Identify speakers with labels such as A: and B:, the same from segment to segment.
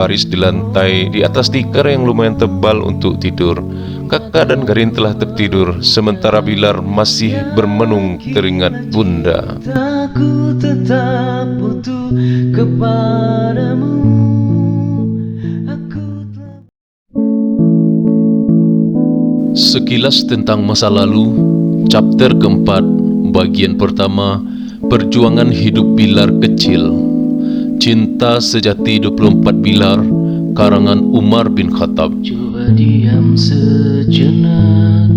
A: baris di lantai di atas tikar yang lumayan tebal untuk tidur. Kakak dan Garin telah tertidur, sementara Bilar masih bermenung teringat bunda.
B: Aku tetap butuh kepadamu.
A: Sekilas tentang masa lalu, chapter keempat, bagian pertama, perjuangan hidup Bilar kecil. Cinta Sejati 24 Bilar, karangan Umar bin Khattab.
B: Coba diam sejenak,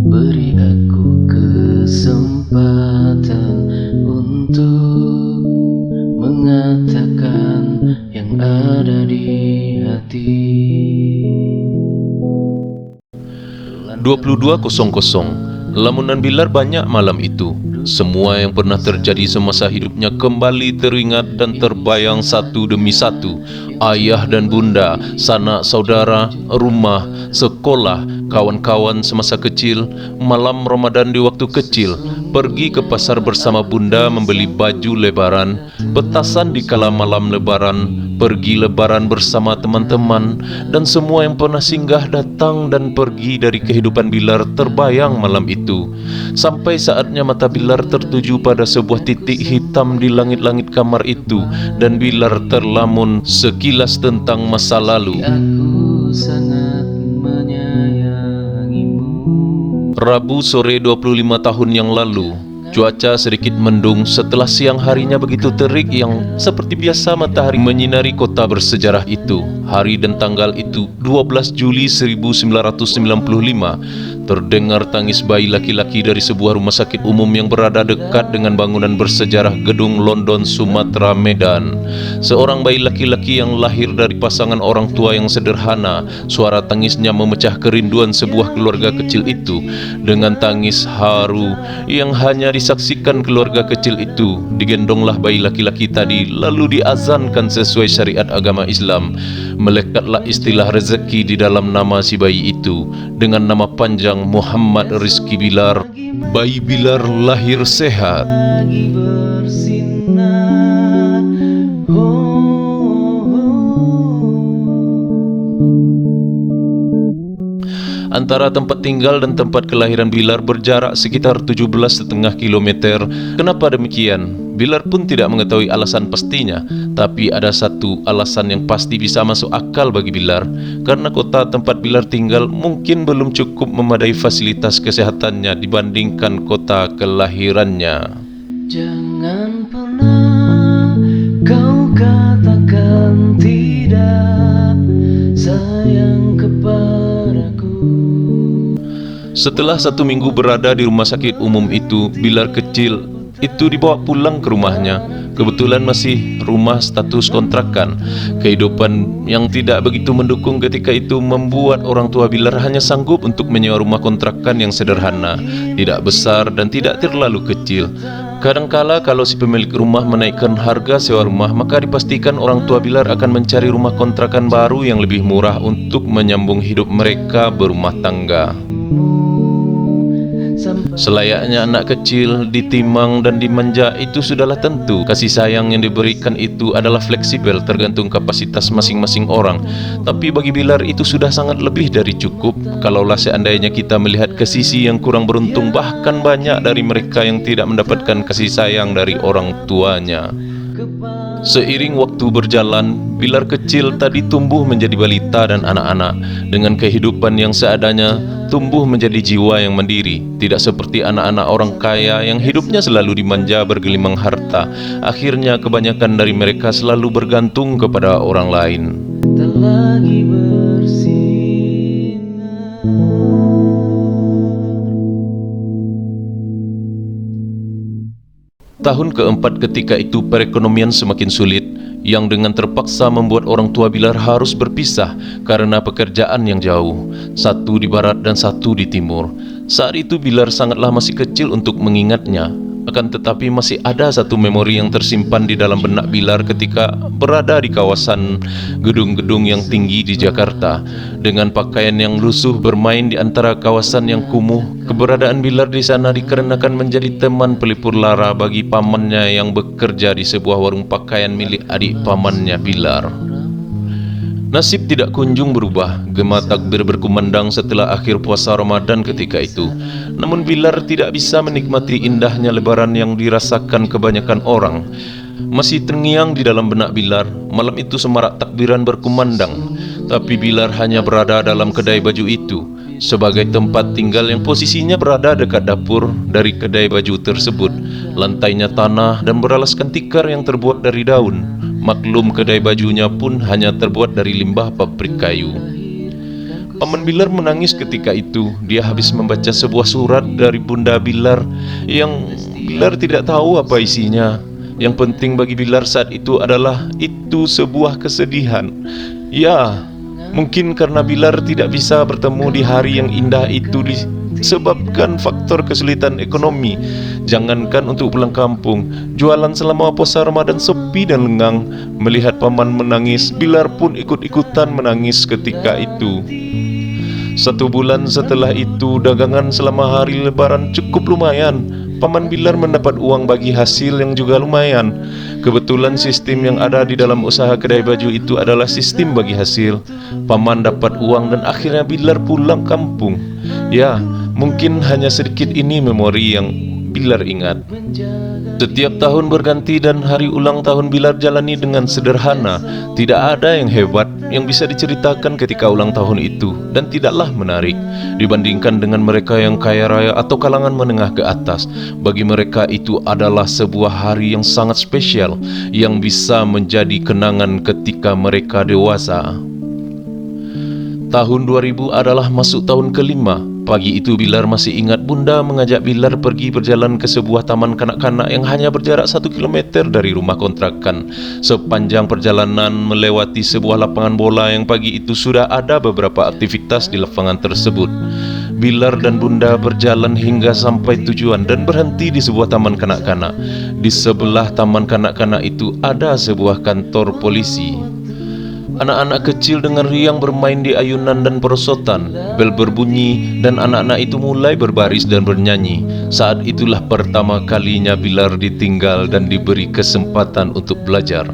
B: beri aku kesempatan untuk mengatakan yang ada di hati.
A: 22.00. Lamunan Bilar banyak malam itu. Semua yang pernah terjadi semasa hidupnya kembali teringat dan terbayang satu demi satu. Ayah dan bunda, sanak saudara, rumah, sekolah, kawan-kawan semasa kecil, malam Ramadan di waktu kecil, pergi ke pasar bersama bunda membeli baju lebaran, petasan di kala malam lebaran, pergi lebaran bersama teman-teman, dan semua yang pernah singgah datang dan pergi dari kehidupan Bilar terbayang malam itu. Sampai saatnya mata Bilar tertuju pada sebuah titik hitam di langit-langit kamar itu, dan Bilar terlamun sekilas tentang masa lalu.
B: Aku sangat menyayangimu.
A: Rabu sore 25 tahun yang lalu, cuaca sedikit mendung setelah siang harinya begitu terik yang seperti biasa matahari menyinari kota bersejarah itu. Hari dan tanggal itu 12 Juli 1995. Terdengar tangis bayi laki-laki dari sebuah rumah sakit umum yang berada dekat dengan bangunan bersejarah Gedung London, Sumatera, Medan. Seorang bayi laki-laki yang lahir dari pasangan orang tua yang sederhana. Suara tangisnya memecah kerinduan sebuah keluarga kecil itu. Dengan tangis haru yang hanya disaksikan keluarga kecil itu, digendonglah bayi laki-laki tadi, lalu diazankan sesuai syariat agama Islam. Melekatlah istilah rezeki di dalam nama si bayi itu dengan nama panjang Muhammad Rizki Bilar. Bayi Bilar lahir sehat.
B: Lagi bersinar,
A: Antara tempat tinggal dan tempat kelahiran Bilar berjarak sekitar 17,5 km. Kenapa demikian? Bilar pun tidak mengetahui alasan pastinya, tapi ada satu alasan yang pasti bisa masuk akal bagi Bilar, karena kota tempat Bilar tinggal mungkin belum cukup memadai fasilitas kesehatannya dibandingkan kota kelahirannya.
B: Jangan pernah kau katakan tidak sayang kepadaku.
A: Setelah 1 minggu berada di rumah sakit umum itu, Bilar kecil itu dibawa pulang ke rumahnya. Kebetulan masih rumah status kontrakan. Kehidupan yang tidak begitu mendukung ketika itu membuat orang tua Bilar hanya sanggup untuk menyewa rumah kontrakan yang sederhana, tidak besar dan tidak terlalu kecil. Kadangkala kalau si pemilik rumah menaikkan harga sewa rumah, maka dipastikan orang tua Bilar akan mencari rumah kontrakan baru yang lebih murah untuk menyambung hidup mereka berumah tangga. Selayaknya anak kecil ditimang dan dimanja itu sudahlah tentu. Kasih sayang yang diberikan itu adalah fleksibel tergantung kapasitas masing-masing orang. Tapi bagi Bilar itu sudah sangat lebih dari cukup. Kalaulah seandainya kita melihat ke sisi yang kurang beruntung, bahkan banyak dari mereka yang tidak mendapatkan kasih sayang dari orang tuanya. Seiring waktu berjalan, Bilar kecil tadi tumbuh menjadi balita dan anak-anak. Dengan kehidupan yang seadanya, tumbuh menjadi jiwa yang mandiri. Tidak seperti anak-anak orang kaya yang hidupnya selalu dimanja bergelimang harta. Akhirnya kebanyakan dari mereka selalu bergantung kepada orang lain.
B: Tak lagi bersinar.
A: Tahun keempat ketika itu perekonomian semakin sulit, yang dengan terpaksa membuat orang tua Bilar harus berpisah karena pekerjaan yang jauh, satu di barat dan satu di timur. Saat itu Bilar sangatlah masih kecil untuk mengingatnya. Akan tetapi masih ada satu memori yang tersimpan di dalam benak Bilar ketika berada di kawasan gedung-gedung yang tinggi di Jakarta. Dengan pakaian yang lusuh bermain di antara kawasan yang kumuh, keberadaan Bilar di sana dikarenakan menjadi teman pelipur lara bagi pamannya yang bekerja di sebuah warung pakaian milik adik pamannya Bilar. Nasib tidak kunjung berubah. Gema takbir berkumandang setelah akhir puasa Ramadan ketika itu. Namun Bilar tidak bisa menikmati indahnya lebaran yang dirasakan kebanyakan orang. Masih terngiang di dalam benak Bilar, malam itu semarak takbiran berkumandang. Tapi Bilar hanya berada dalam kedai baju itu, sebagai tempat tinggal yang posisinya berada dekat dapur dari kedai baju tersebut. Lantainya tanah dan beralaskan tikar yang terbuat dari daun. Maklum kedai bajunya pun hanya terbuat dari limbah pabrik kayu. Paman Bilar menangis ketika itu. Dia habis membaca sebuah surat dari Bunda Bilar yang Bilar tidak tahu apa isinya. Yang penting bagi Bilar saat itu adalah itu sebuah kesedihan. Ya, mungkin karena Bilar tidak bisa bertemu di hari yang indah itu disebabkan faktor kesulitan ekonomi. Jangankan untuk pulang kampung, jualan selama puasa Ramadan sepi dan lengang. Melihat paman menangis, Bilar pun ikut-ikutan menangis ketika itu. 1 bulan setelah itu, dagangan selama hari lebaran cukup lumayan. Paman Bilar mendapat uang bagi hasil yang juga lumayan. Kebetulan sistem yang ada di dalam usaha kedai baju itu adalah sistem bagi hasil. Paman dapat uang dan akhirnya Bilar pulang kampung. Ya, mungkin hanya sedikit ini memori yang Bilar ingat. Setiap tahun berganti dan hari ulang tahun Bilar jalani dengan sederhana. Tidak ada yang hebat yang bisa diceritakan ketika ulang tahun itu, dan tidaklah menarik dibandingkan dengan mereka yang kaya raya atau kalangan menengah ke atas. Bagi mereka itu adalah sebuah hari yang sangat spesial, yang bisa menjadi kenangan ketika mereka dewasa. Tahun 2000 adalah masuk tahun kelima. Pagi itu Bilar masih ingat Bunda mengajak Bilar pergi berjalan ke sebuah taman kanak-kanak yang hanya berjarak 1 kilometer dari rumah kontrakan. Sepanjang perjalanan melewati sebuah lapangan bola yang pagi itu sudah ada beberapa aktivitas di lapangan tersebut. Bilar dan Bunda berjalan hingga sampai tujuan dan berhenti di sebuah taman kanak-kanak. Di sebelah taman kanak-kanak itu ada sebuah kantor polisi. Anak-anak kecil dengan riang bermain di ayunan dan perosotan. Bel berbunyi dan anak-anak itu mulai berbaris dan bernyanyi. Saat itulah pertama kalinya Bilar ditinggal dan diberi kesempatan untuk belajar.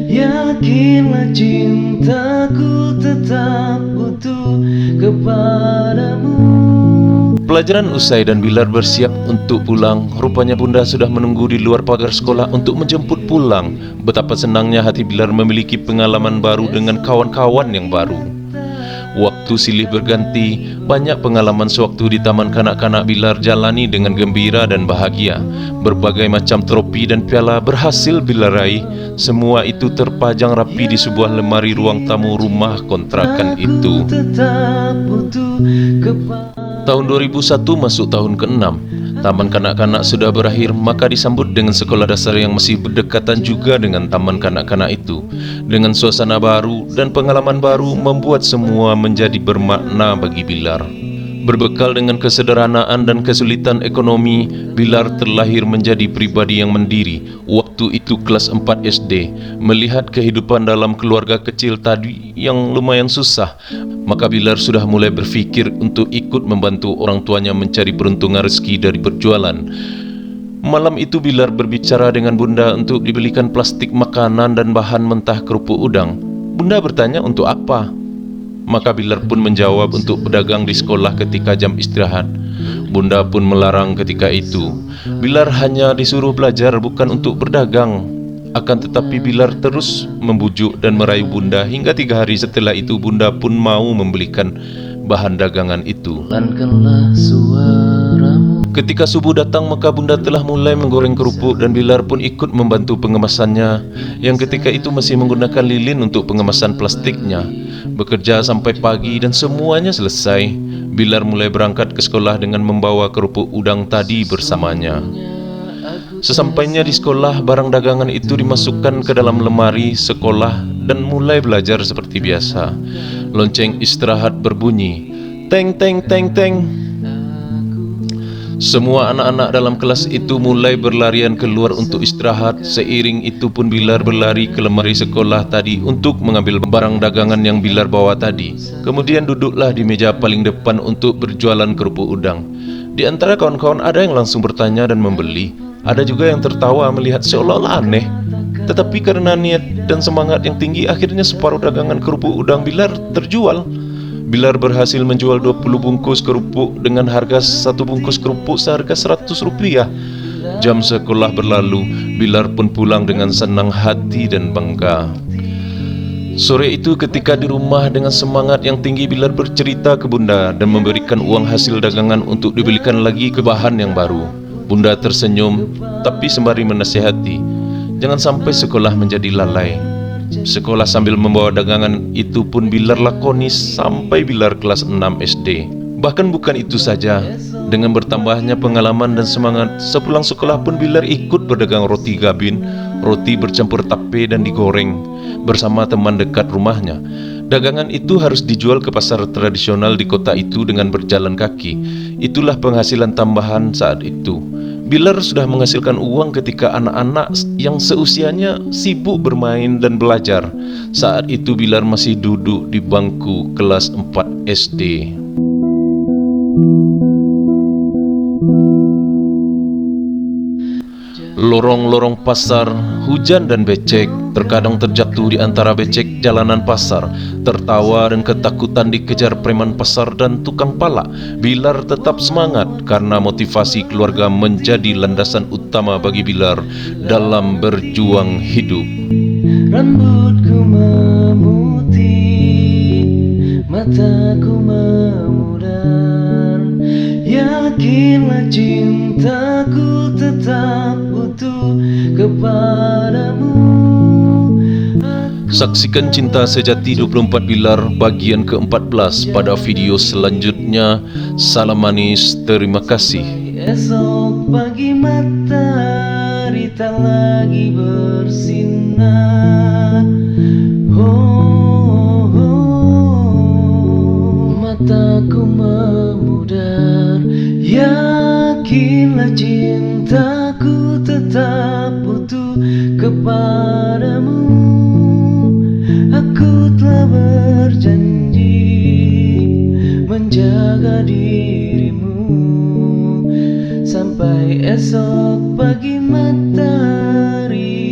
B: Yakinlah cintaku tetap utuh kepadamu.
A: Pelajaran usai dan Bilar bersiap untuk pulang. Rupanya Bunda sudah menunggu di luar pagar sekolah untuk menjemput pulang. Betapa senangnya hati Bilar memiliki pengalaman baru dengan kawan-kawan yang baru. Waktu silih berganti, banyak pengalaman sewaktu di taman kanak-kanak Bilar jalani dengan gembira dan bahagia. Berbagai macam trofi dan piala berhasil Bilar raih. Semua itu terpajang rapi di sebuah lemari ruang tamu rumah kontrakan itu. Tahun 2001 masuk tahun ke-6. Taman kanak-kanak sudah berakhir, maka disambut dengan sekolah dasar yang masih berdekatan juga dengan taman kanak-kanak itu. Dengan suasana baru dan pengalaman baru membuat semua menjadi bermakna bagi Bilar. Berbekal dengan kesederhanaan dan kesulitan ekonomi, Bilar terlahir menjadi pribadi yang mandiri. Waktu itu kelas 4 SD. Melihat kehidupan dalam keluarga kecil tadi yang lumayan susah, maka Bilar sudah mulai berpikir untuk ikut membantu orang tuanya mencari peruntungan rezeki dari berjualan. Malam itu Bilar berbicara dengan Bunda untuk dibelikan plastik makanan dan bahan mentah kerupuk udang. Bunda bertanya untuk apa? Maka Bilar pun menjawab untuk pedagang di sekolah ketika jam istirahat. Bunda pun melarang ketika itu. Bilar hanya disuruh belajar, bukan untuk berdagang. Akan tetapi Bilar terus membujuk dan merayu Bunda hingga 3 hari setelah itu Bunda pun mau membelikan bahan dagangan itu. Ketika subuh datang, maka Bunda telah mulai menggoreng kerupuk dan Bilar pun ikut membantu pengemasannya, yang ketika itu masih menggunakan lilin untuk pengemasan plastiknya. Bekerja sampai pagi dan semuanya selesai. Bilar mulai berangkat ke sekolah dengan membawa kerupuk udang tadi bersamanya. Sesampainya di sekolah, barang dagangan itu dimasukkan ke dalam lemari sekolah dan mulai belajar seperti biasa. Lonceng istirahat berbunyi, teng teng teng teng. Semua anak-anak dalam kelas itu mulai berlarian keluar untuk istirahat. Seiring itu pun Bilar berlari ke lemari sekolah tadi untuk mengambil barang dagangan yang Bilar bawa tadi. Kemudian duduklah di meja paling depan untuk berjualan kerupuk udang. Di antara kawan-kawan ada yang langsung bertanya dan membeli. Ada juga yang tertawa melihat seolah-olah aneh. Tetapi karena niat dan semangat yang tinggi, akhirnya separuh dagangan kerupuk udang Bilar terjual. Bilar berhasil menjual 20 bungkus kerupuk dengan harga satu bungkus kerupuk seharga Rp100. Jam sekolah berlalu, Bilar pun pulang dengan senang hati dan bangga. Sore itu ketika di rumah dengan semangat yang tinggi, Bilar bercerita ke Bunda dan memberikan uang hasil dagangan untuk dibelikan lagi ke bahan yang baru. Bunda tersenyum tapi sembari menasihati, jangan sampai sekolah menjadi lalai. Sekolah sambil membawa dagangan itu pun Bilar lakoni sampai Bilar kelas 6 SD. Bahkan bukan itu saja, dengan bertambahnya pengalaman dan semangat, sepulang sekolah pun Bilar ikut berdagang roti gabin, roti bercampur tape dan digoreng bersama teman dekat rumahnya. Dagangan itu harus dijual ke pasar tradisional di kota itu dengan berjalan kaki. Itulah penghasilan tambahan saat itu. Bilar sudah menghasilkan uang ketika anak-anak yang seusianya sibuk bermain dan belajar. Saat itu Bilar masih duduk di bangku kelas 4 SD. Lorong-lorong pasar, hujan dan becek, terkadang terjatuh di antara becek jalanan pasar, tertawa dan ketakutan dikejar preman pasar dan tukang palak. Bilar tetap semangat karena motivasi keluarga menjadi landasan utama bagi Bilar dalam berjuang hidup.
B: Rambutku memutih, mataku memudar. Yakinlah cintaku tetap utuh kepadamu.
A: Saksikan Cinta Sejati 24 Bilar bagian ke-14 pada video selanjutnya. Salam manis, terima kasih.
B: Esok pagi matahari tak lagi bersinar. Mataku memudar. Yakinlah cintaku tetap utuh kepadamu. Aku telah berjanji menjaga dirimu sampai esok pagi matahari.